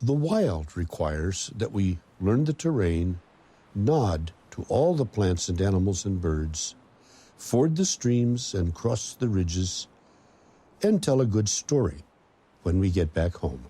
The wild requires that we learn the terrain, nod to all the plants and animals and birds, ford the streams and cross the ridges, and tell a good story when we get back home.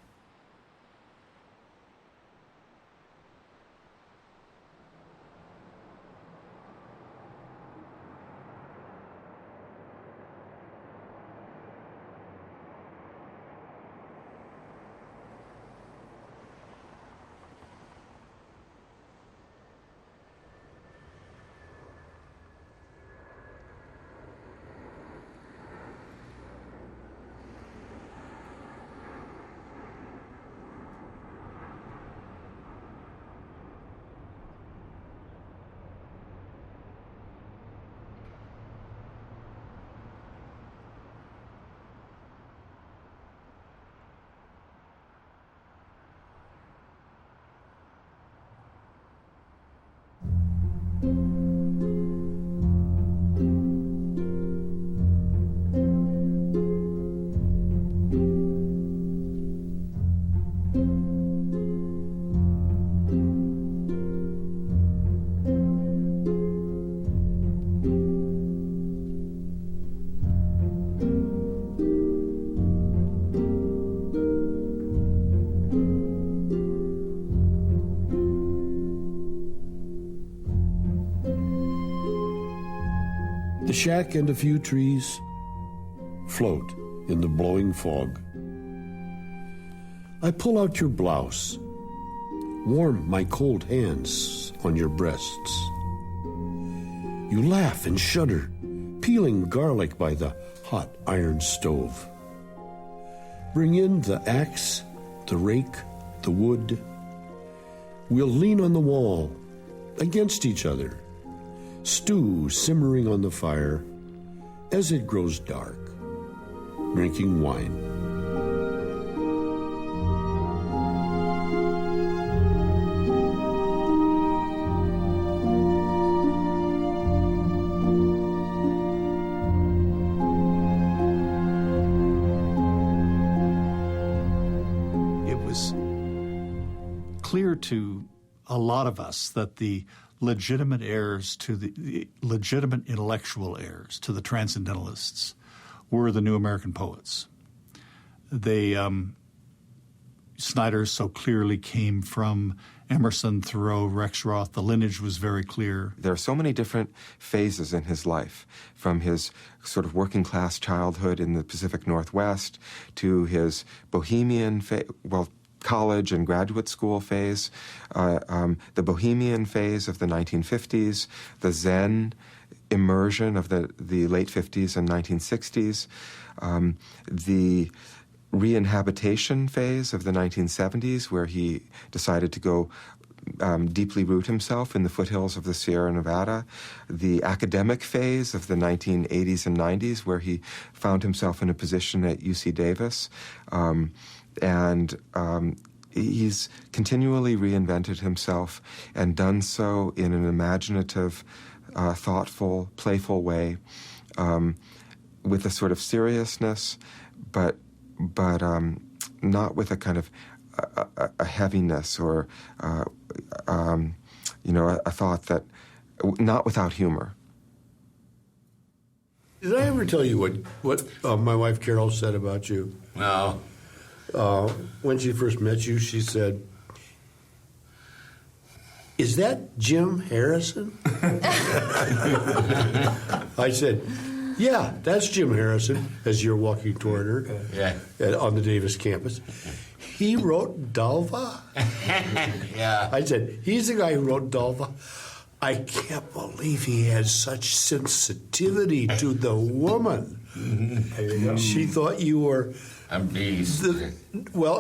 The shack and a few trees float in the blowing fog. I pull out your blouse, warm my cold hands on your breasts. You laugh and shudder, peeling garlic by the hot iron stove. Bring in the axe, the rake, the wood. We'll lean on the wall, against each other, stew simmering on the fire as it grows dark, drinking wine. It was clear to a lot of us that the legitimate heirs to the legitimate intellectual heirs to the Transcendentalists were the New American poets. They, Snyder so clearly came from Emerson, Thoreau, Rexroth. The lineage was very clear. There are so many different phases in his life, from his sort of working-class childhood in the Pacific Northwest to his bohemian college and graduate school phase, the bohemian phase of the 1950s, the Zen immersion of the late 50s and 1960s, the reinhabitation phase of the 1970s, where he decided to go deeply root himself in the foothills of the Sierra Nevada, the academic phase of the 1980s and 90s, where he found himself in a position at UC Davis, he's continually reinvented himself and done so in an imaginative, thoughtful, playful way, with a sort of seriousness, but not with a kind of a heaviness or a thought that, not without humor. Did I ever tell you what my wife Carol said about you? No. When she first met you, she said, "Is that Jim Harrison?" I said, "Yeah, that's Jim Harrison," as you're walking toward her on the Davis campus. "He wrote Dalva?" Yeah. I said, "He's the guy who wrote Dalva." I can't believe he had such sensitivity to the woman. She thought you were a beast.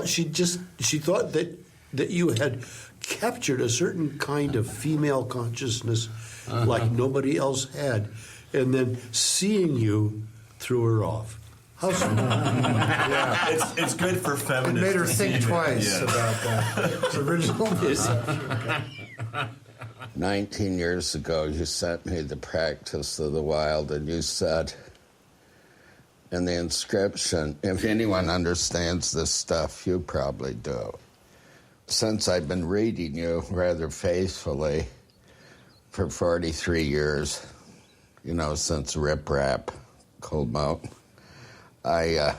She thought that you had captured a certain kind of female consciousness like nobody else had, and then seeing you threw her off. How smart. Yeah, it's good for feminists. It made her think twice about that. It's original. 19 years ago, you sent me The Practice of the Wild, and you said in the inscription, if anyone understands this stuff, you probably do. since I've been reading you rather faithfully for 43 years, since Rip Rap came out, I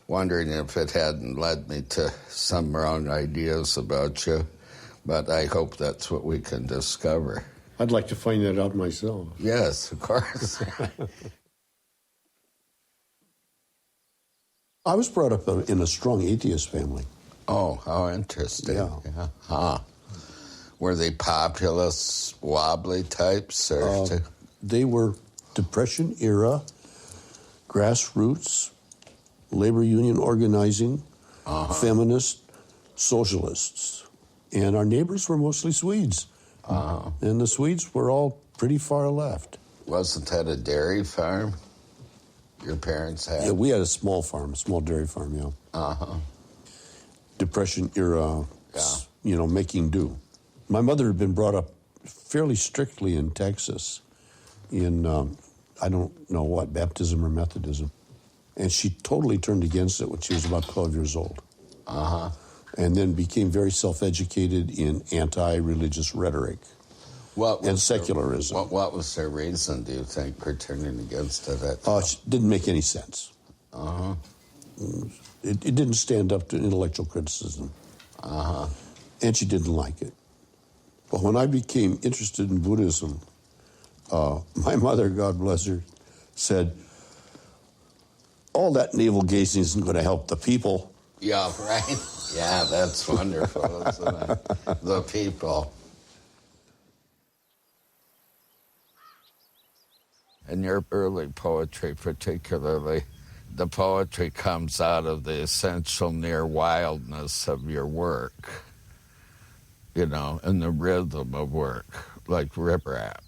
wondering if it hadn't led me to some wrong ideas about you, but I hope that's what we can discover. I'd like to find that out myself. Yes, of course. I was brought up in a strong atheist family. Oh, how interesting. Yeah. Huh. Were they populist, wobbly types? Or They were Depression era, grassroots, labor union organizing, feminist, socialists. And our neighbors were mostly Swedes. And the Swedes were all pretty far left. Wasn't that a dairy farm your parents had? Yeah, we had a small farm, a small dairy farm, yeah. Depression era, making do. My mother had been brought up fairly strictly in Texas in, I don't know what, baptism or Methodism. And she totally turned against it when she was about 12 years old. And then became very self-educated in anti-religious rhetoric and secularism. What was their reason, do you think, for turning against it? It didn't make any sense. It didn't stand up to intellectual criticism. And she didn't like it. But when I became interested in Buddhism, my mother, God bless her, said, all that navel-gazing isn't going to help the people. Yeah, right? Yeah, that's wonderful, isn't it? The people. In your early poetry, particularly, the poetry comes out of the essential near wildness of your work, and the rhythm of work, like Rip Rap.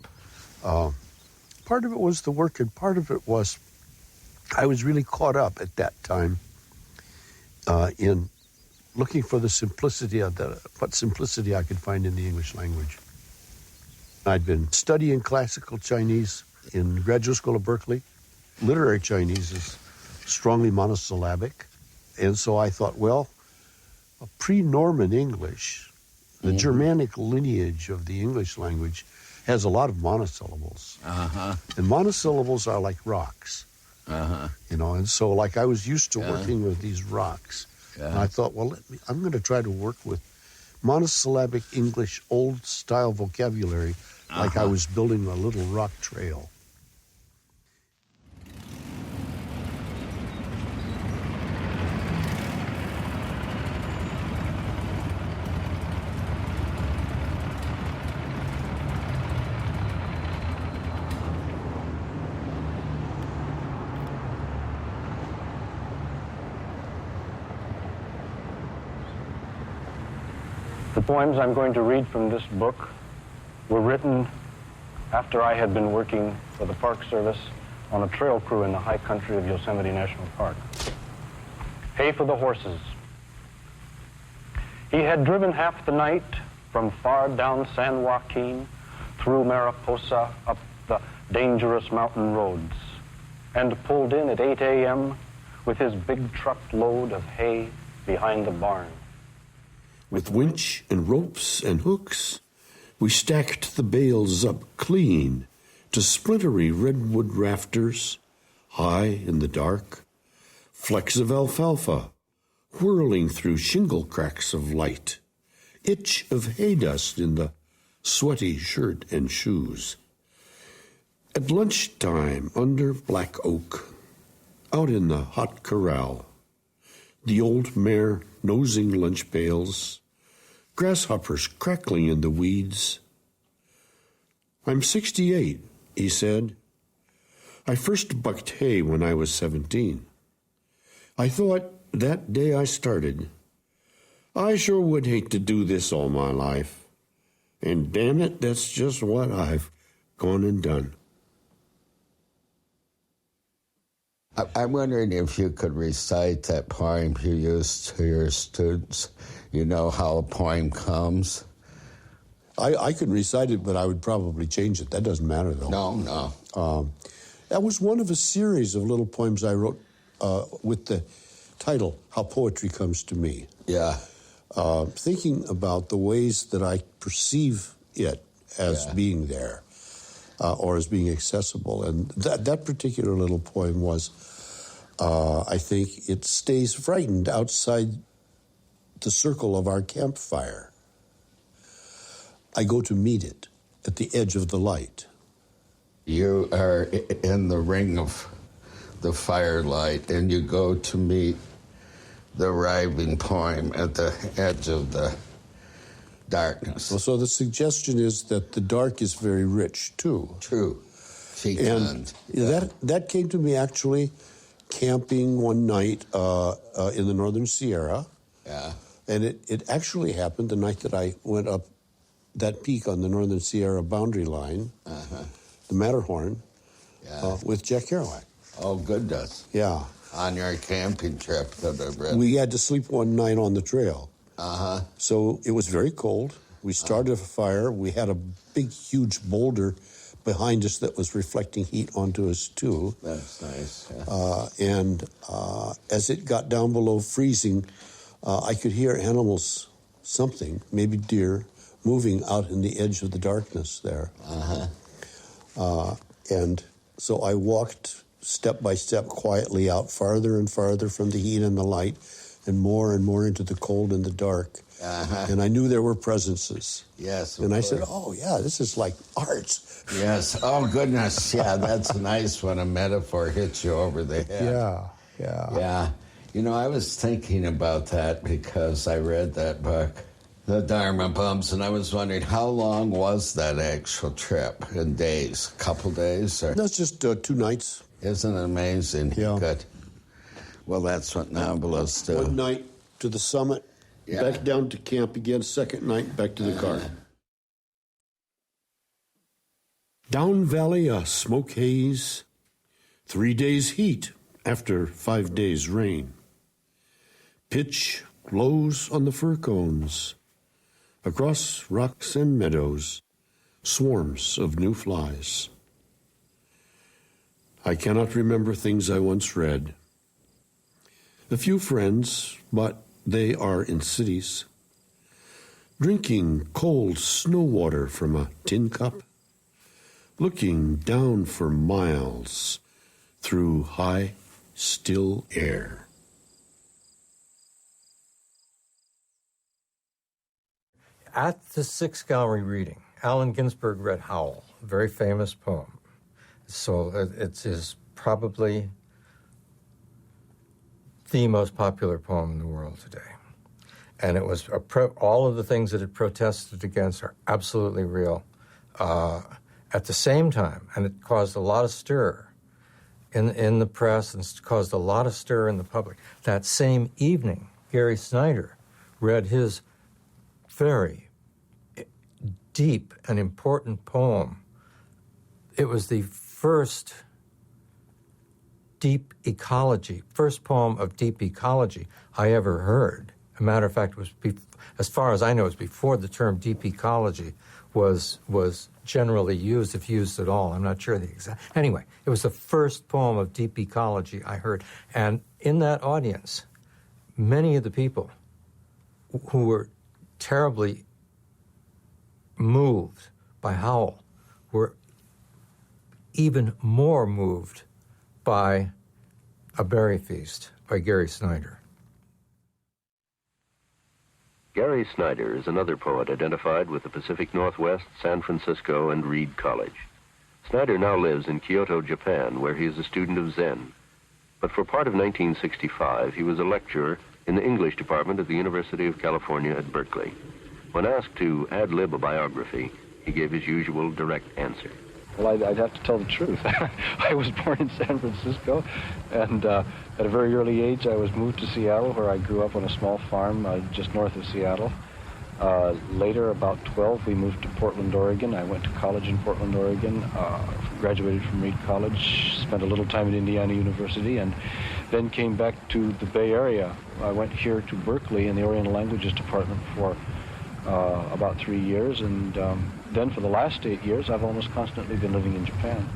Part of it was the work, and part of it was I was really caught up at that time in looking for the simplicity of what simplicity I could find in the English language. I'd been studying classical Chinese in graduate school at Berkeley. Literary Chinese is strongly monosyllabic. And so I thought, well, a pre-Norman English, the Germanic lineage of the English language, has a lot of monosyllables. And monosyllables are like rocks. And so like I was used to working with these rocks. And I thought, well, I'm going to try to work with monosyllabic English old-style vocabulary like I was building a little rock trail. The poems I'm going to read from this book were written after I had been working for the Park Service on a trail crew in the high country of Yosemite National Park. Hay for the horses. He had driven half the night from far down San Joaquin, through Mariposa, up the dangerous mountain roads, and pulled in at 8 a.m. with his big truck load of hay behind the barn. With winch and ropes and hooks, we stacked the bales up clean to splintery redwood rafters, high in the dark, flecks of alfalfa whirling through shingle cracks of light, itch of hay dust in the sweaty shirt and shoes. At lunchtime under black oak, out in the hot corral, the old mare nosing lunch pails, grasshoppers crackling in the weeds. I'm 68, he said. I first bucked hay when I was 17. I thought that day I started, I sure would hate to do this all my life. And damn it, that's just what I've gone and done. I'm wondering if you could recite that poem you used to your students. You know how a poem comes? I could recite it, but I would probably change it. That doesn't matter, though. No. That was one of a series of little poems I wrote with the title, How Poetry Comes to Me. Yeah. thinking about the ways that I perceive it as being there or as being accessible. And that particular little poem was, I think, it stays frightened outside the circle of our campfire. I go to meet it at the edge of the light. You are in the ring of the firelight, and you go to meet the arriving poem at the edge of the darkness. Well, so the suggestion is that the dark is very rich, too. True. And that came to me actually camping one night in the Northern Sierra. Yeah. And it actually happened the night that I went up that peak on the Northern Sierra boundary line, the Matterhorn, with Jack Kerouac. Oh, goodness. Yeah. On your camping trip that I've read. We had to sleep one night on the trail. So it was very cold. We started a fire. We had a big, huge boulder behind us that was reflecting heat onto us, too. That's nice. And as it got down below freezing, I could hear animals, something, maybe deer, moving out in the edge of the darkness there. And so I walked step by step quietly out farther and farther from the heat and the light and more into the cold and the dark. And I knew there were presences. Yes. And I said, oh, yeah, this is like art. Yes. Oh, goodness. Yeah, that's nice when a metaphor hits you over the head. Yeah. You know, I was thinking about that because I read that book, The Dharma Bums, and I was wondering how long was that actual trip in days? A couple days? Or? That's just 2 nights. Isn't it amazing? Yeah. Good. Well, that's what Novelos do. One night to the summit, back down to camp again, second night back to the car. Down valley, a smoke haze, 3 days heat after 5 days rain. Pitch glows on the fir cones. Across rocks and meadows, swarms of new flies. I cannot remember things I once read. A few friends, but they are in cities. Drinking cold snow water from a tin cup. Looking down for miles through high, still air. At the Sixth Gallery reading, Allen Ginsberg read Howl, a very famous poem. So it is probably the most popular poem in the world today. And it was all of the things that it protested against are absolutely real. At the same time, and it caused a lot of stir in the press and caused a lot of stir in the public. That same evening, Gary Snyder read his very deep and important poem. It was the first poem of deep ecology I ever heard. As a matter of fact, it was as far as I know, it was before the term deep ecology was generally used, if used at all. I'm not sure the exact. Anyway, it was the first poem of deep ecology I heard. And in that audience, many of the people who were terribly moved by Howl were even more moved by A Berry Feast by Gary Snyder. Gary Snyder is another poet identified with the Pacific Northwest, San Francisco, and Reed College. Snyder now lives in Kyoto, Japan, where he is a student of Zen. But for part of 1965, he was a lecturer in the English department at the University of California at Berkeley. When asked to ad-lib a biography, he gave his usual direct answer. Well, I'd have to tell the truth. I was born in San Francisco, and at a very early age, I was moved to Seattle, where I grew up on a small farm just north of Seattle. Later, about 12, we moved to Portland, Oregon. I went to college in Portland, Oregon, graduated from Reed College, spent a little time at Indiana University, and then came back to the Bay Area. I went here to Berkeley in the Oriental Languages Department for about 3 years, and then for the last 8 years, I've almost constantly been living in Japan.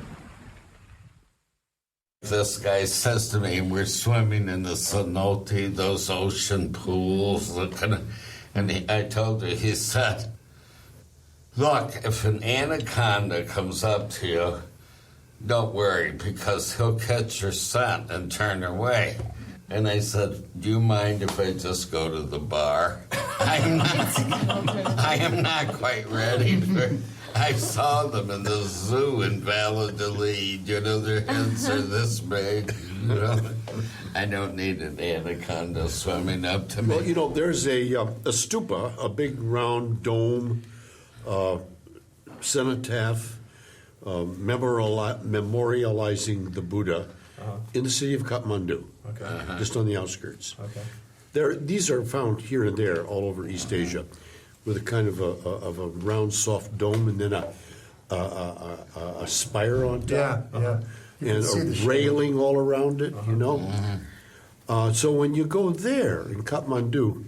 This guy says to me, we're swimming in the cenote, those ocean pools, And I told her, he said, look, if an anaconda comes up to you, don't worry, because he'll catch your scent and turn away. And I said, do you mind if I just go to the bar? I am not quite ready for... I saw them in the zoo in Valladolid. You know, their heads are this big. You know? I don't need an anaconda swimming up to me. Well, you know, there's a stupa, a big round dome, cenotaph, memorializing the Buddha in the city of Kathmandu, just on the outskirts. These are found here and there all over East Asia, with a kind of a round, soft dome, and then a spire on top, and a railing all around it. You know, so when you go there in Kathmandu,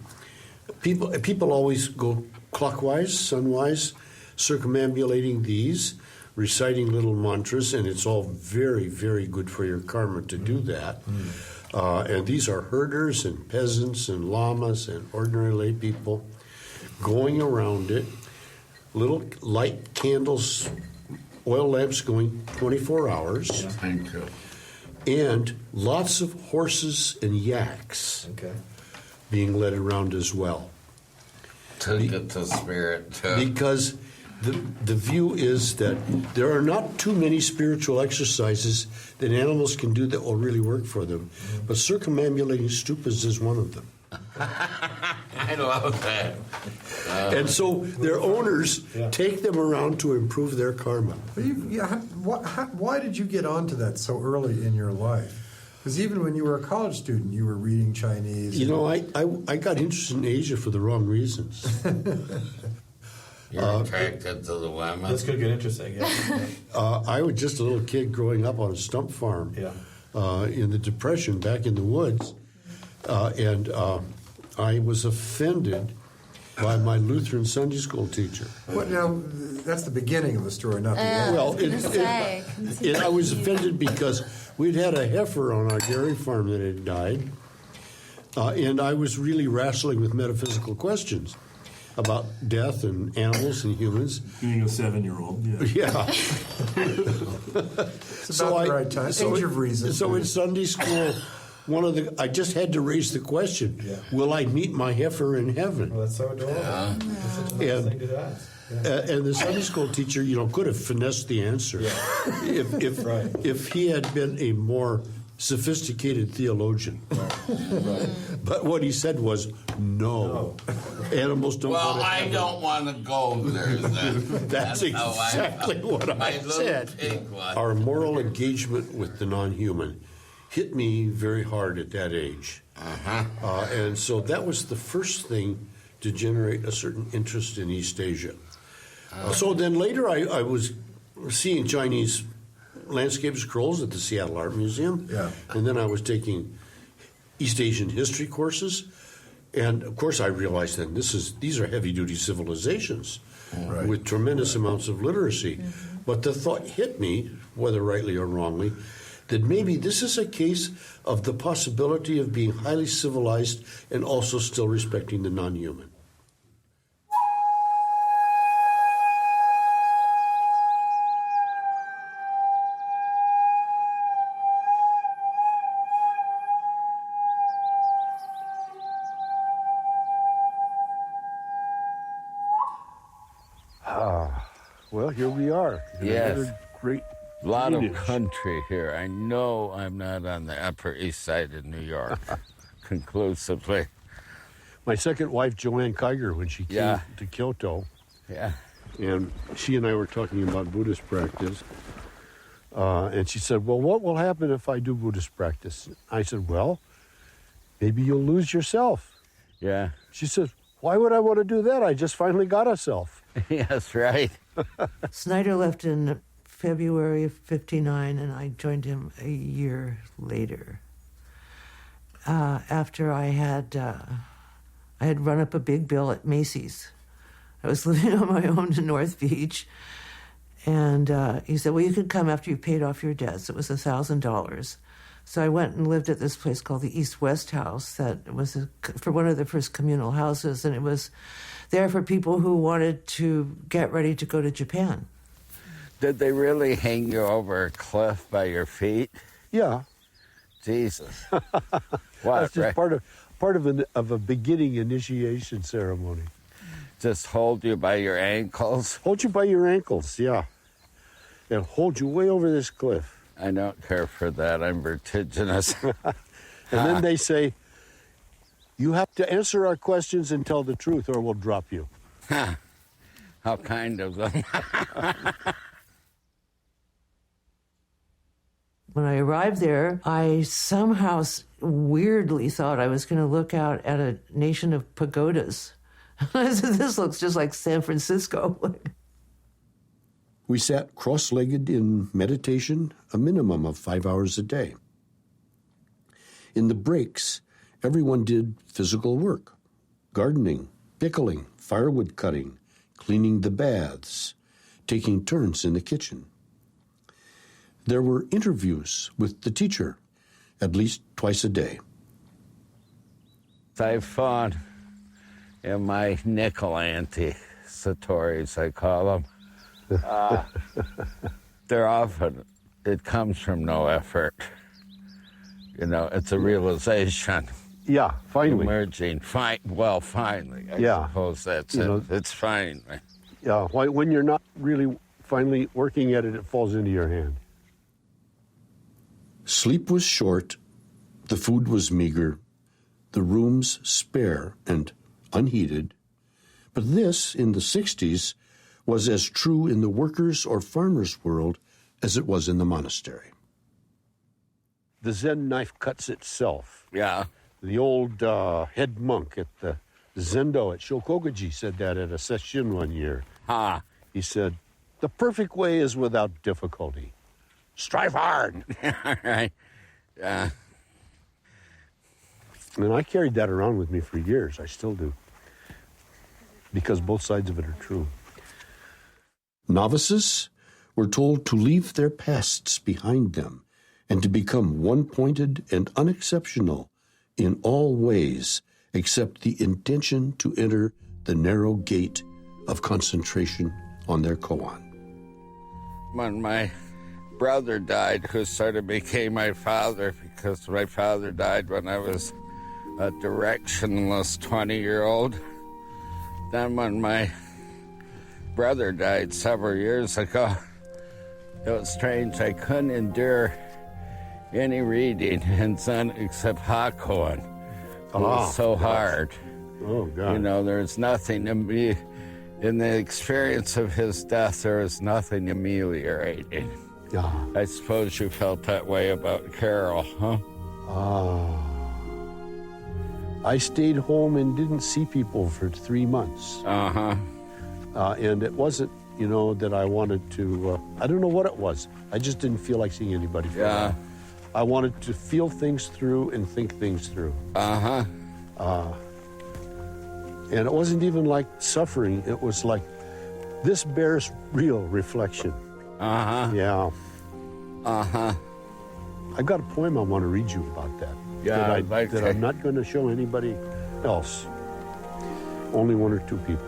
people always go clockwise, sunwise, circumambulating these, reciting little mantras, and it's all very, very good for your karma to do that. And these are herders and peasants and lamas and ordinary lay people going around it, little light candles, oil lamps going 24 hours. Thank you. And lots of horses and yaks being led around as well. To get the spirit, too. Because the view is that there are not too many spiritual exercises that animals can do that will really work for them. But circumambulating stupas is one of them. I love that. And so their owners take them around to improve their karma. But why did you get onto that so early in your life? Because even when you were a college student, you were reading Chinese. You know, I got interested in Asia for the wrong reasons. You're attracted to the women. This could get interesting. I was just a little kid growing up on a stump farm in the Depression back in the woods. And I was offended by my Lutheran Sunday school teacher. What now? That's the beginning of the story, not the end. Well, I was offended because we'd had a heifer on our dairy farm that had died, and I was really wrestling with metaphysical questions about death and animals and humans. Being a 7-year-old, Yeah. It's about the right time. Age of reason. So in Sunday school, I just had to raise the question: will I meet my heifer in heaven? Well, that's so adorable. That's such a nice thing to ask. And the Sunday school teacher, could have finessed the answer if he had been a more sophisticated theologian. But what he said was, no. Animals don't Well, go to I heaven. don't want to go there then. That's exactly what I said. Our moral engagement with the non-human hit me very hard at that age. And so that was the first thing to generate a certain interest in East Asia. So then later I was seeing Chinese landscape scrolls at the Seattle Art Museum. And then I was taking East Asian history courses. And of course I realized then these are heavy-duty civilizations with tremendous amounts of literacy. But the thought hit me, whether rightly or wrongly, that maybe this is a case of the possibility of being highly civilized and also still respecting the non-human. Well, here we are. Yes. Great A lot village. of country here. I know I'm not on the Upper East Side of New York, conclusively. My second wife, Joanne Kiger, when she came to Kyoto, and she and I were talking about Buddhist practice, and she said, well, what will happen if I do Buddhist practice? I said, well, maybe you'll lose yourself. Yeah. She said, why would I want to do that? I just finally got a self. Yes, right. Snyder left in February of '59, and I joined him a year later. After I had run up a big bill at Macy's. I was living on my own in North Beach, and he said, well, you can come after you've paid off your debts. It was $1,000. So I went and lived at this place called the East-West House that was for one of the first communal houses, and it was there for people who wanted to get ready to go to Japan. Did they really hang you over a cliff by your feet? Yeah. Jesus. That's just part of a beginning initiation ceremony. Just hold you by your ankles? Hold you by your ankles, yeah. And hold you way over this cliff. I don't care for that. I'm vertiginous. And then they say, you have to answer our questions and tell the truth or we'll drop you. How kind of them. When I arrived there, I somehow weirdly thought I was going to look out at a nation of pagodas. I said, this looks just like San Francisco. We sat cross-legged in meditation, a minimum of 5 hours a day. In the breaks, everyone did physical work, gardening, pickling, firewood cutting, cleaning the baths, taking turns in the kitchen. There were interviews with the teacher, at least twice a day. I found in my nickel ante satori's, I call them, they're often, it comes from no effort. You know, it's a realization. Yeah, finally. Emerging. Finally. I suppose that's it. It's fine. Yeah, when you're not really finally working at it, it falls into your hand. Sleep was short, the food was meager, the rooms spare and unheated. But this, in the 60s, was as true in the workers' or farmers' world as it was in the monastery. The Zen knife cuts itself. Yeah. The old head monk at the Zendo at Shokogaji said that at a session one year. He said, the perfect way is without difficulty. Strive hard. Right. Yeah. And I carried that around with me for years. I still do. Because both sides of it are true. Novices were told to leave their pasts behind them and to become one-pointed and unexceptional in all ways except the intention to enter the narrow gate of concentration on their koan. When my brother died, who sort of became my father, because my father died when I was a directionless 20-year-old. Then when my brother died several years ago, it was strange. I couldn't endure any reading in Zen except Hakoan. It was so hard. Oh, God. You know, there's nothing to me. In the experience of his death, there was nothing ameliorating. Yeah. I suppose you felt that way about Carol, huh? I stayed home and didn't see people for 3 months. And it wasn't, that I wanted to, I don't know what it was. I just didn't feel like seeing anybody for a while. I wanted to feel things through and think things through. And it wasn't even like suffering. It was like, this bears real reflection. Yeah. I've got a poem I want to read you about that. Yeah, that I'm not going to show anybody else. Only one or two people.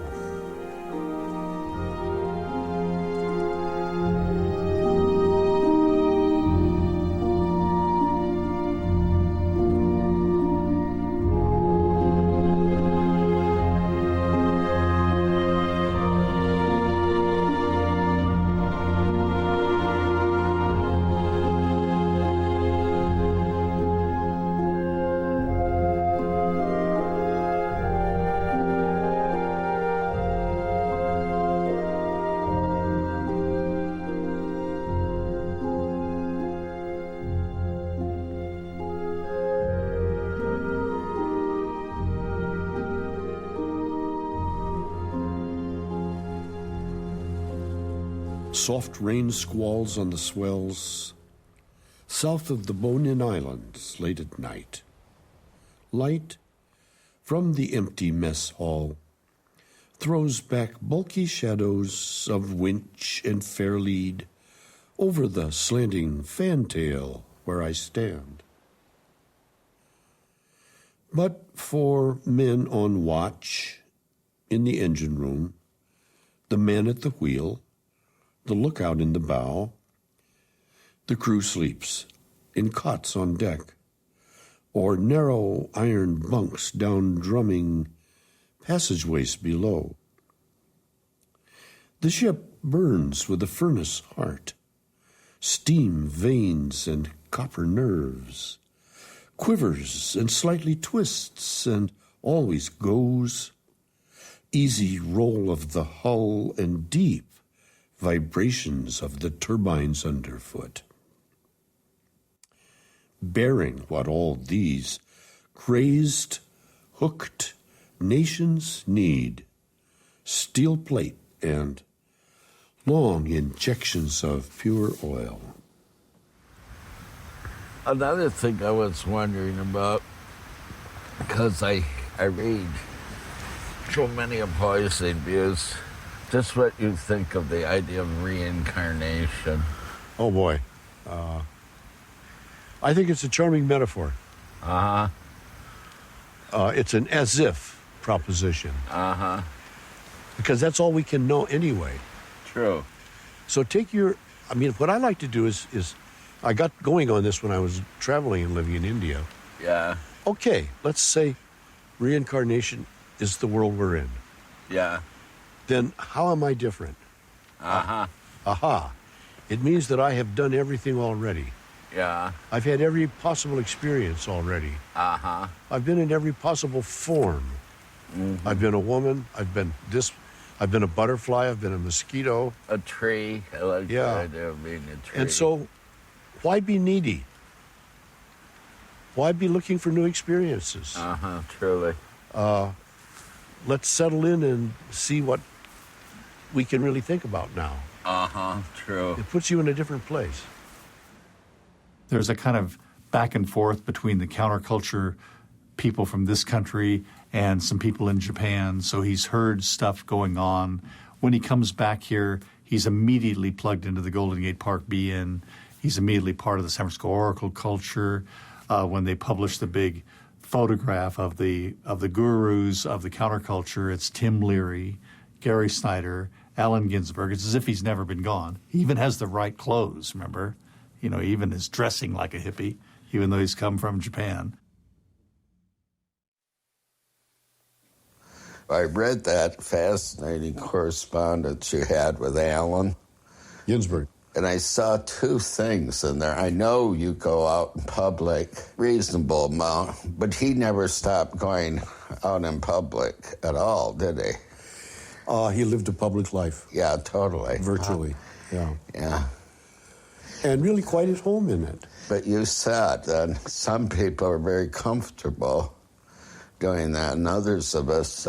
Soft rain squalls on the swells, south of the Bonin Islands late at night. Light from the empty mess hall throws back bulky shadows of winch and fair lead over the slanting fantail where I stand. But for men on watch in the engine room, the men at the wheel, the lookout in the bow, the crew sleeps in cots on deck, or narrow iron bunks down drumming passageways below. The ship burns with a furnace heart, steam veins and copper nerves, quivers and slightly twists and always goes, easy roll of the hull and deep vibrations of the turbines underfoot. Bearing what all these crazed, hooked nations need, steel plate and long injections of pure oil. Another thing I was wondering about, because I read so many opposing views, just what you think of the idea of reincarnation. Oh boy. I think it's a charming metaphor. Uh-huh. It's an as-if proposition. Uh-huh. Because that's all we can know anyway. True. So what I like to do is I got going on this when I was traveling and living in India. Yeah. Okay, let's say reincarnation is the world we're in. Yeah. Then how am I different? Uh-huh. Aha. It means that I have done everything already. Yeah. I've had every possible experience already. Uh-huh. I've been in every possible form. Mm-hmm. I've been a woman. I've been a butterfly. I've been a mosquito. A tree. I like Yeah. the idea of being a tree. And so, why be needy? Why be looking for new experiences? Uh-huh. Truly. Let's settle in and see what we can really think about now. Uh-huh. True. It puts you in a different place. There's a kind of back and forth between the counterculture people from this country and some people in Japan. So he's heard stuff going on. When he comes back here, he's immediately plugged into the Golden Gate Park BN. He's immediately part of the San Francisco Oracle culture. When they publish the big photograph of the gurus of the counterculture, it's Tim Leary, Gary Snyder, Allen Ginsberg. It's as if he's never been gone. He even has the right clothes, remember? He even is dressing like a hippie, even though he's come from Japan. I read that fascinating correspondence you had with Allen Ginsberg. And I saw two things in there. I know you go out in public, reasonable amount, but he never stopped going out in public at all, did he? He lived a public life. Yeah, totally. Virtually, yeah. Yeah. And really quite at home in it. But you said that some people are very comfortable doing that, and others of us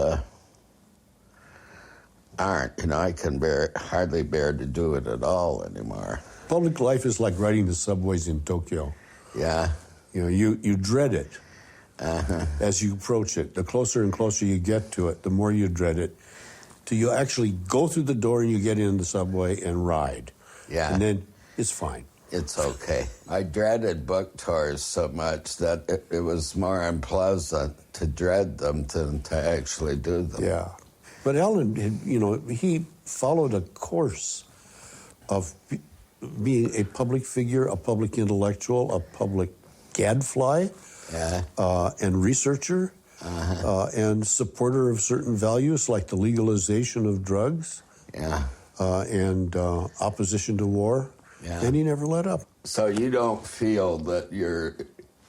aren't. I can hardly bear to do it at all anymore. Public life is like riding the subways in Tokyo. Yeah. You dread it as you approach it. The closer and closer you get to it, the more you dread it, till you actually go through the door and you get in the subway and ride. Yeah. And then it's fine. It's okay. I dreaded book tours so much that it was more unpleasant to dread them than to actually do them. Yeah. But Allen, he followed a course of being a public figure, a public intellectual, a public gadfly, and researcher, and supporter of certain values like the legalization of drugs, and opposition to war. Yeah. And he never let up. So you don't feel that you're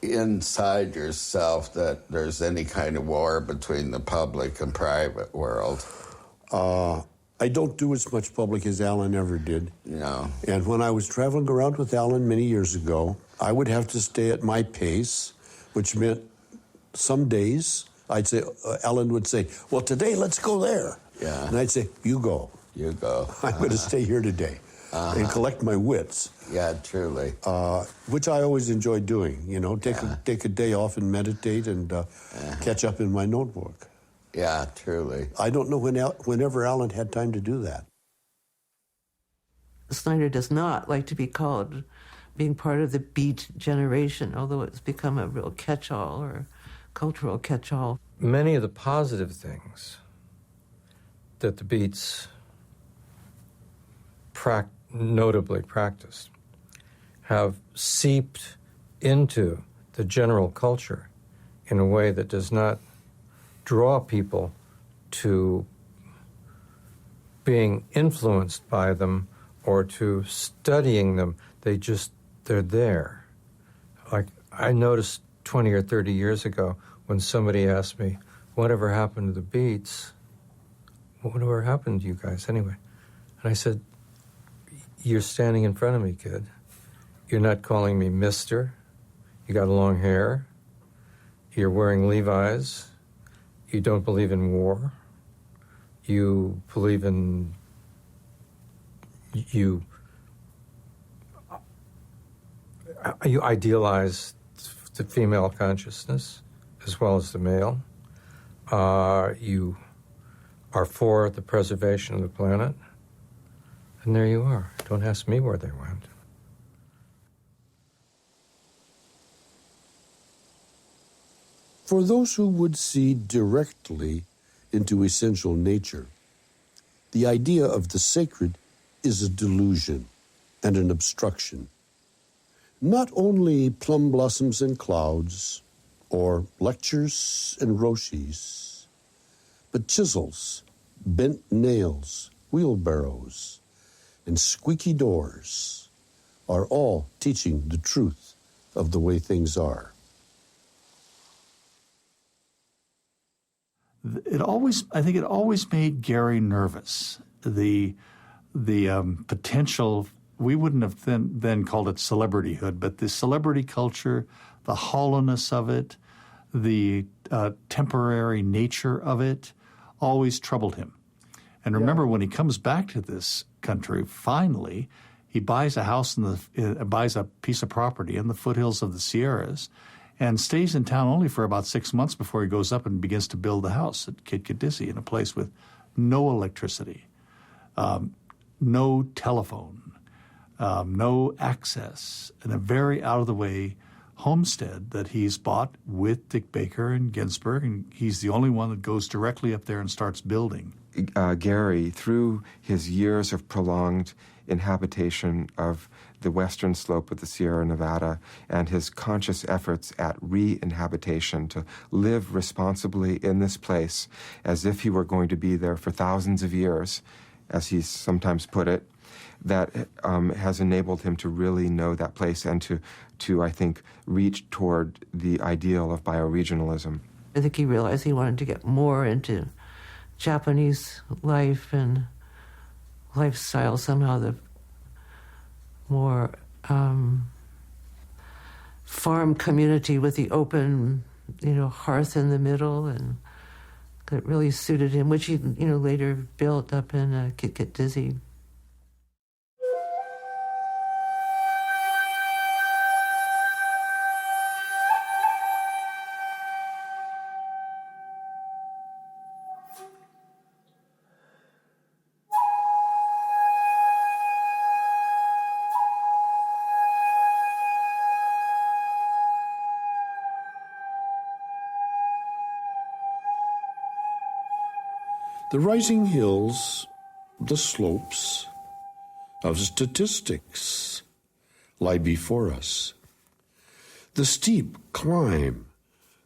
inside yourself that there's any kind of war between the public and private world? I don't do as much public as Allen ever did. No. And when I was traveling around with Allen many years ago, I would have to stay at my pace, which meant some days I'd say, Allen would say, well, today let's go there. Yeah. And I'd say, you go. You go. I'm going to stay here today. And collect my wits. Yeah, truly. Which I always enjoy doing, take a day off and meditate and catch up in my notebook. Yeah, truly. I don't know whenever Allen had time to do that. Snyder does not like to be called being part of the Beat generation, although it's become a real catch-all or cultural catch-all. Many of the positive things that the Beats notably practiced have seeped into the general culture in a way that does not draw people to being influenced by them or to studying them. They're there. Like I noticed 20 or 30 years ago when somebody asked me, whatever happened to the Beats? Whatever happened to you guys anyway? And I said, you're standing in front of me, kid. You're not calling me mister. You got long hair. You're wearing Levi's. You don't believe in war. You believe in... You idealize the female consciousness as well as the male. You are for the preservation of the planet. And there you are. Don't ask me where they went. For those who would see directly into essential nature, the idea of the sacred is a delusion and an obstruction. Not only plum blossoms and clouds, or lectures and roshis, but chisels, bent nails, wheelbarrows, and squeaky doors are all teaching the truth of the way things are. I think it always made Gary nervous. The potential, we wouldn't have then called it celebrityhood, but the celebrity culture, the hollowness of it, the temporary nature of it, always troubled him. And remember, when he comes back to this country, finally, he buys a house buys a piece of property in the foothills of the Sierras, and stays in town only for about 6 months before he goes up and begins to build the house at Kit-Kadisi in a place with no electricity, no telephone, no access, and a very out-of-the-way homestead that he's bought with Dick Baker and Ginsberg, and he's the only one that goes directly up there and starts building. Gary, through his years of prolonged inhabitation of the western slope of the Sierra Nevada and his conscious efforts at re-inhabitation to live responsibly in this place as if he were going to be there for thousands of years, as he sometimes put it, that has enabled him to really know that place and to I think, reach toward the ideal of bioregionalism. I think he realized he wanted to get more into Japanese life and lifestyle, somehow the more farm community with the open, hearth in the middle, and that really suited him, which he, later built up in Kit-Kadisi. The rising hills, the slopes of statistics lie before us. The steep climb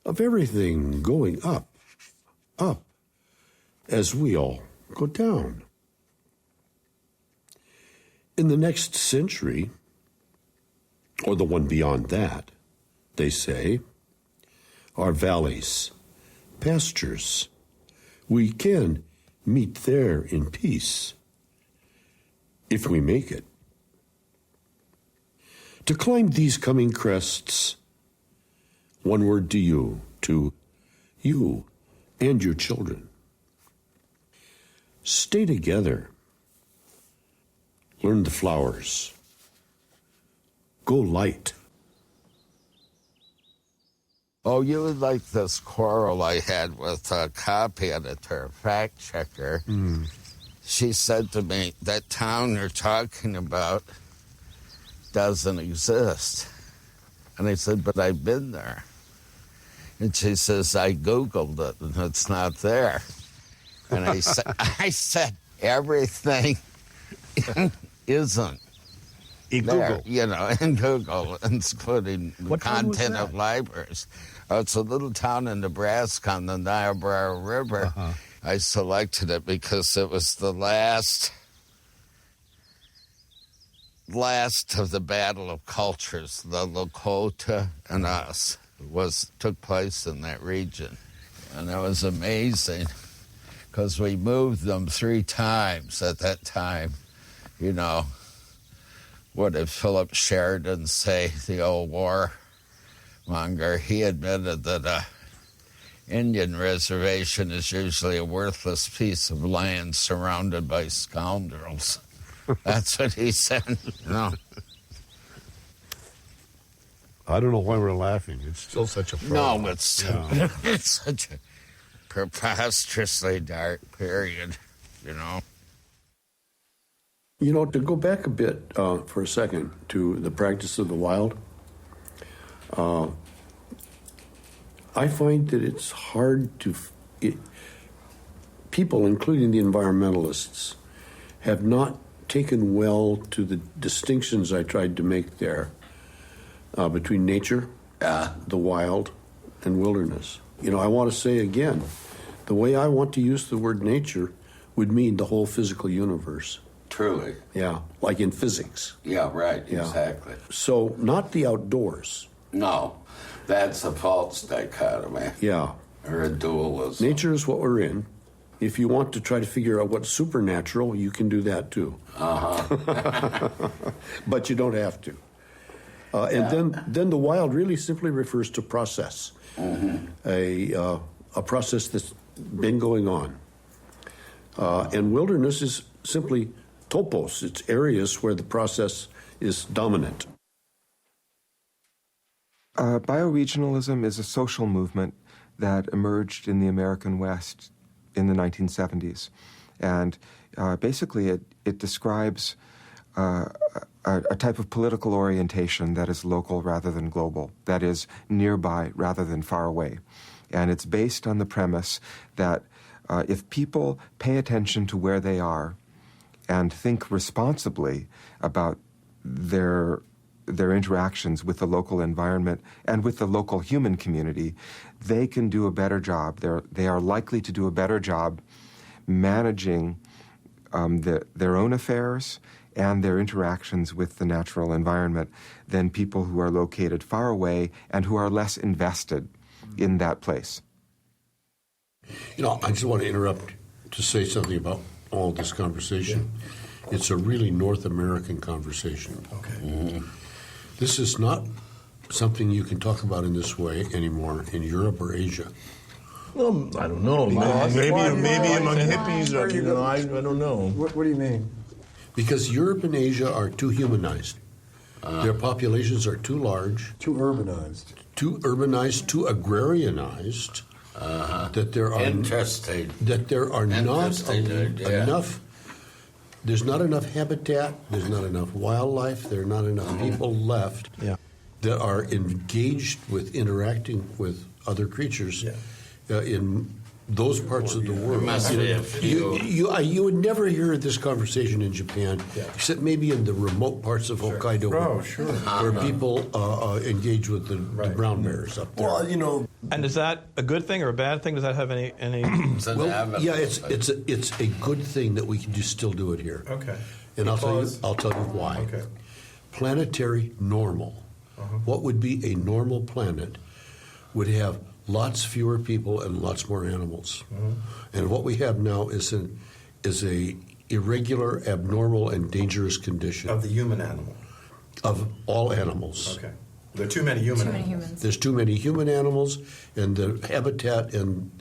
of everything going up, as we all go down. In the next century, or the one beyond that, they say, our valleys, pastures, we can meet there in peace, if we make it. To climb these coming crests, one word to you and your children. Stay together. Learn the flowers. Go light. Oh, you would like this quarrel I had with a copy editor, fact checker. She said to me, that town you're talking about doesn't exist. And I said, but I've been there. And she says, I Googled it, and it's not there. And I said, everything isn't In there, Google. you know, in Google, including the What town was content that? of libraries. It's a little town in Nebraska on the Niobrara River. I selected it because it was the last of the battle of cultures. The Lakota and us took place in that region. And it was amazing because we moved them 3 times at that time. You know, what did Philip Sheridan say, the old warmonger? He admitted that a Indian reservation is usually a worthless piece of land surrounded by scoundrels. That's what he said, you know. I don't know why we're laughing. It's still such a problem. No, it's, Yeah. it's such a preposterously dark period, you know. You know, to go back a bit for a second to the practice of the wild, I find that it's hard to... people, including the environmentalists, have not taken well to the distinctions I tried to make there between nature, the wild, and wilderness. You know, I want to say again, the way I want to use the word nature would mean the whole physical universe. Truly. Yeah, like in physics. Yeah, right, Yeah. exactly. So, not the outdoors. No, that's a false dichotomy. Yeah. Or a dualism. Nature is what we're in. If you want to try to figure out what's supernatural, you can do that too. But you don't have to. And then the wild really simply refers to process, a process that's been going on. And wilderness is simply topos. It's areas where the process is dominant. Bioregionalism is a social movement that emerged in the American West in the 1970s. And basically it describes a type of political orientation that is local rather than global, that is nearby rather than far away. And it's based on the premise that if people pay attention to where they are and think responsibly about their interactions with the local environment and with the local human community, they can do a better job. They are likely to do a better job managing their own affairs and their interactions with the natural environment than people who are located far away and who are less invested in that place. You know, I just want to interrupt to say something about all this conversation. It's a really North American conversation. Okay. This is not something you can talk about in this way anymore in Europe or Asia. Well, I don't know. Maybe among hippies, or, you know, I don't know. What do you mean? Because Europe and Asia are too humanized. Their populations are too large, Too urbanized. too urbanized, too agrarianized. That there are Interesting. that there are not Interesting idea. enough. There's not enough habitat. There's not enough wildlife. There are not enough people left that are engaged with interacting with other creatures in those parts of the world. must be a few. You would never hear this conversation in Japan, except maybe in the remote parts of Hokkaido, where people engage with the brown bears up there. Well, you know. And is that a good thing or a bad thing? Does that have any? Well, yeah, it's a good thing that we can still do it here. Okay. And I'll tell you why. Okay. Planetary normal. What would be a normal planet would have lots fewer people and lots more animals. And what we have now is a irregular, abnormal, and dangerous condition Of the human animal. of all animals. Okay. There are too many humans. There's too many human animals, and the habitat and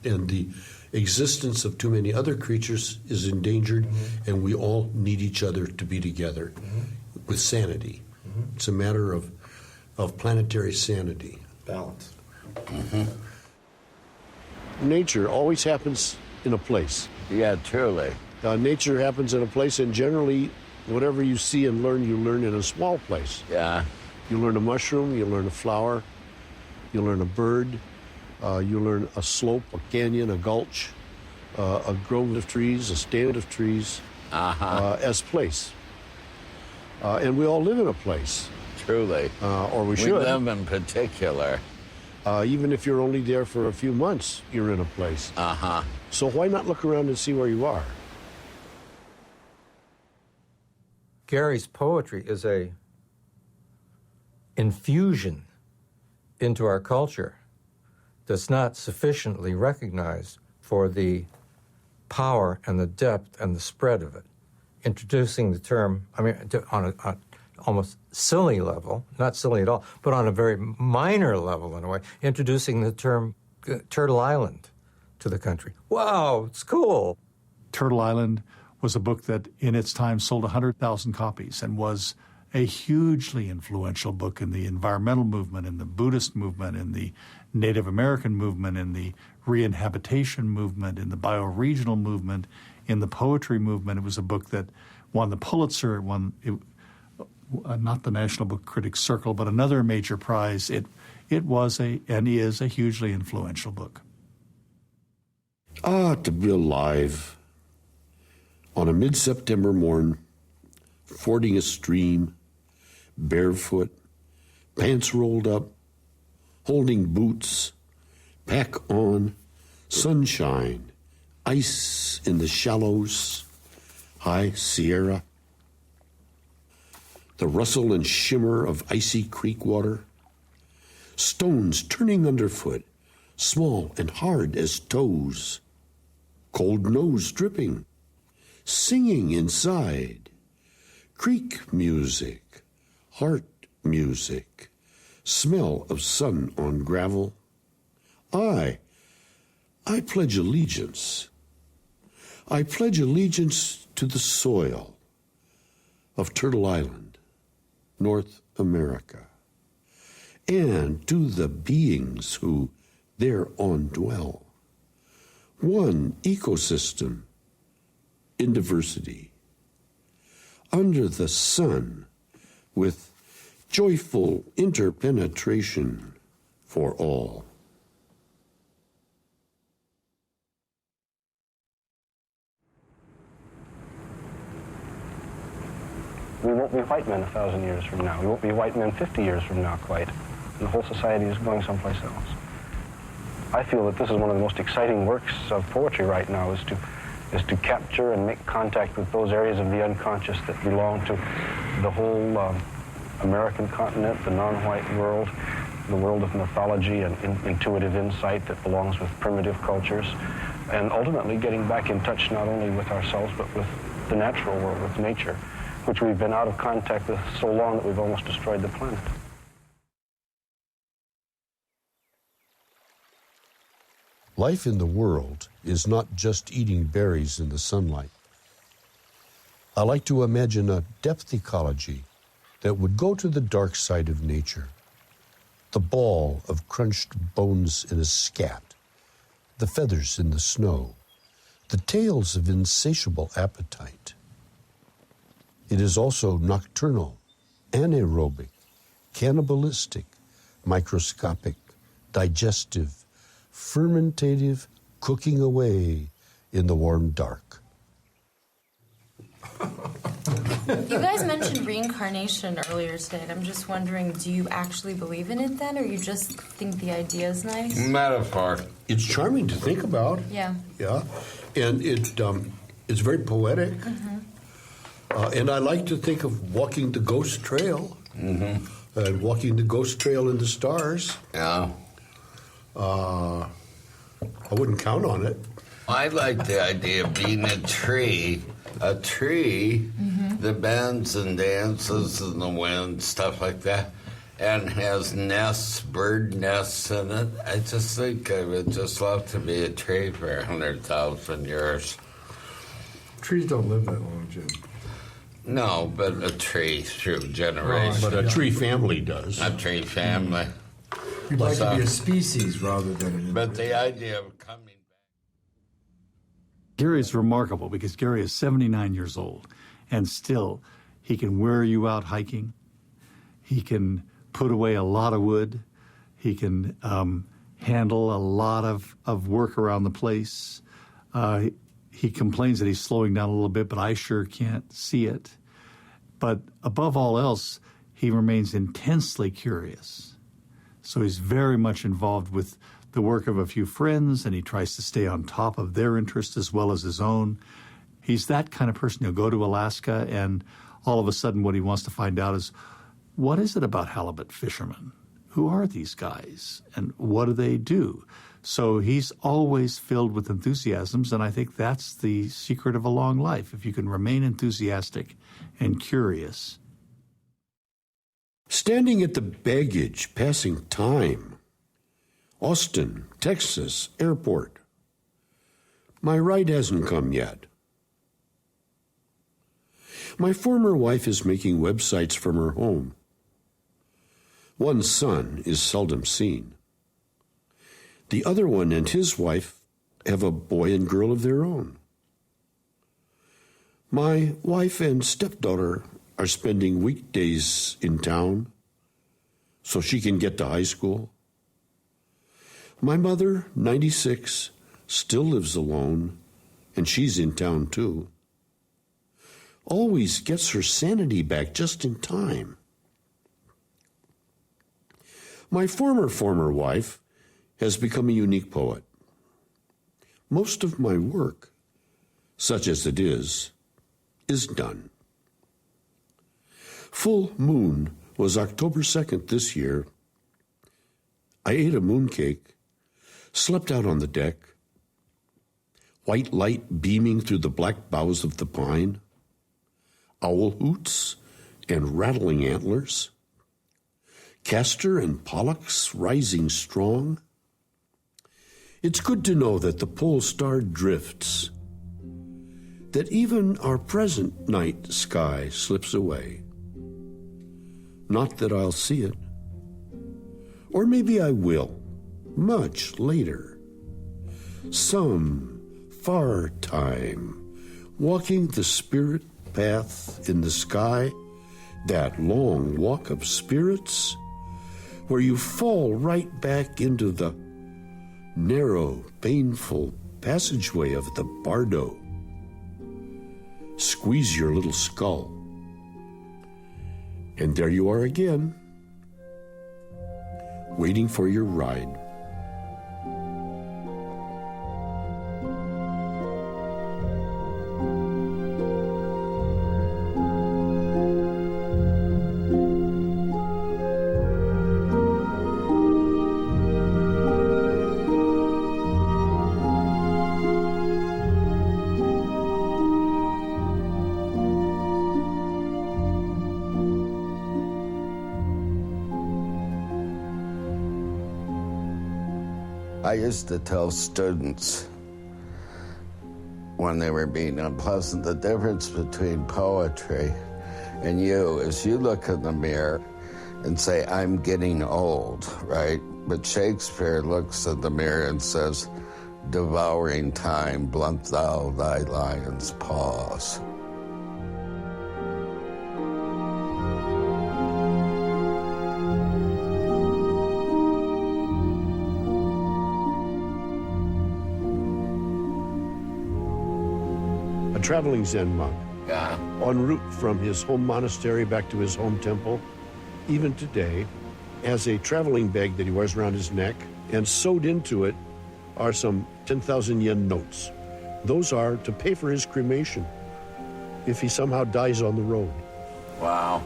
the existence of too many other creatures is endangered, and we all need each other to be together with sanity. It's a matter of planetary sanity. Balance. Nature always happens in a place. Yeah, truly. Nature happens in a place, and generally, whatever you see and learn, you learn in a small place. Yeah. You learn a mushroom, you learn a flower, you learn a bird, You learn a slope, a canyon, a gulch, a grove of trees, a stand of trees, as place. And we all live in a place. Truly. Or we should. We live in particular. Even if you're only there for a few months, you're in a place. So why not look around and see where you are? Gary's poetry is a infusion into our culture that's not sufficiently recognized for the power and the depth and the spread of it. Introducing the term, I mean, on a almost silly level, not silly at all, but on a very minor level in a way, introducing the term Turtle Island to the country. Wow, it's cool. Turtle Island was a book that in its time sold 100,000 copies and was a hugely influential book in the environmental movement, in the Buddhist movement, in the Native American movement, in the reinhabitation movement, in the bioregional movement, in the poetry movement. It was a book that won the Pulitzer, not the National Book Critics Circle, but another major prize. It was and is a hugely influential book. To be alive on a mid-September morn, fording a stream, barefoot, pants rolled up, holding boots, pack on, sunshine, ice in the shallows, high Sierra, the rustle and shimmer of icy creek water, stones turning underfoot, small and hard as toes, cold nose dripping, singing inside, creek music, heart music, smell of sun on gravel. I pledge allegiance. I pledge allegiance to the soil of Turtle Island, North America, and to the beings who thereon dwell. One ecosystem in diversity, under the sun, with joyful interpenetration for all. We won't be white men 1,000 years from now. We won't be white men 50 years from now, quite. And the whole society is going someplace else. I feel that this is one of the most exciting works of poetry right now, is to capture and make contact with those areas of the unconscious that belong to the whole American continent, the non-white world, the world of mythology and intuitive insight that belongs with primitive cultures, and ultimately getting back in touch not only with ourselves but with the natural world, with nature, which we've been out of contact with so long that we've almost destroyed the planet. Life in the world is not just eating berries in the sunlight. I like to imagine a depth ecology that would go to the dark side of nature. The ball of crunched bones in a scat, the feathers in the snow, the tales of insatiable appetite. It is also nocturnal, anaerobic, cannibalistic, microscopic, digestive, fermentative, cooking away in the warm dark. You guys mentioned reincarnation earlier today, and I'm just wondering, do you actually believe in it then, or you just think the idea is nice? Metaphor. It's charming to think about. Yeah. Yeah, and it's very poetic. Mm-hmm. And I like to think of walking the ghost trail, and walking the ghost trail in the stars. Yeah. I wouldn't count on it. I like the idea of being a tree that bends and dances in the wind, stuff like that, and has nests, bird nests in it. I just think I would just love to be a tree for 100,000 years. Trees don't live that long, Jim. No, but a tree through generations. But a tree family does. A tree family. You'd like to be a species rather than an individual. But the idea of coming back. Gary is remarkable because Gary is 79 years old, and still he can wear you out hiking. He can put away a lot of wood. He can handle a lot of work around the place. He complains that he's slowing down a little bit, but I sure can't see it. But above all else, he remains intensely curious. So he's very much involved with the work of a few friends, and he tries to stay on top of their interests as well as his own. He's that kind of person. He'll go to Alaska, and all of a sudden what he wants to find out is, what is it about halibut fishermen? Who are these guys, and what do they do? So he's always filled with enthusiasms, and I think that's the secret of a long life, if you can remain enthusiastic and curious. Standing at the baggage, passing time. Austin, Texas, airport. My ride hasn't come yet. My former wife is making websites from her home. One son is seldom seen. The other one and his wife have a boy and girl of their own. My wife and stepdaughter are spending weekdays in town so she can get to high school. My mother, 96, still lives alone, and she's in town too. Always gets her sanity back just in time. My former wife has become a unique poet. Most of my work, such as it is done. Full moon was October 2nd this year. I ate a mooncake, slept out on the deck, white light beaming through the black boughs of the pine, owl hoots and rattling antlers, castor and pollux rising strong. It's good to know that the pole star drifts, that even our present night sky slips away. Not that I'll see it. Or maybe I will, much later. Some far time, walking the spirit path in the sky, that long walk of spirits, where you fall right back into the narrow, painful passageway of the bardo. Squeeze your little skull. And there you are again, waiting for your ride. I used to tell students when they were being unpleasant, the difference between poetry and you is you look in the mirror and say, I'm getting old, right? But Shakespeare looks in the mirror and says, devouring time, blunt thou thy lion's paws. Traveling Zen monk, en route from his home monastery back to his home temple, even today, has a traveling bag that he wears around his neck, and sewed into it are some 10,000 yen notes. Those are to pay for his cremation if he somehow dies on the road. Wow,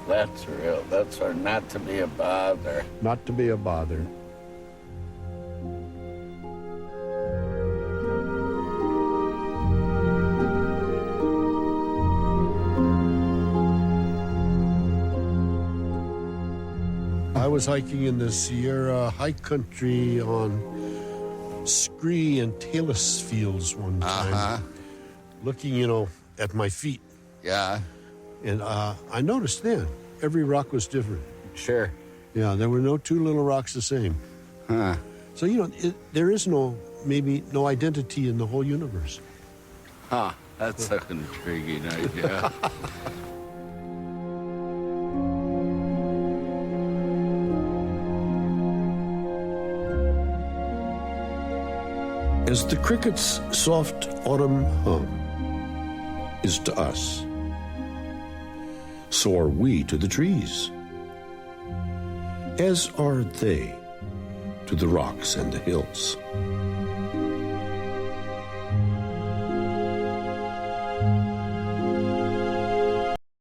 that's real. That's not to be a bother. Not to be a bother. I was hiking in the Sierra High Country on scree and talus fields one time, looking, at my feet. Yeah. And I noticed then, every rock was different. Sure. Yeah, there were no two little rocks the same. Huh. So, there is no identity in the whole universe. Huh, that's an intriguing idea. As the cricket's soft autumn hum is to us, so are we to the trees, as are they to the rocks and the hills.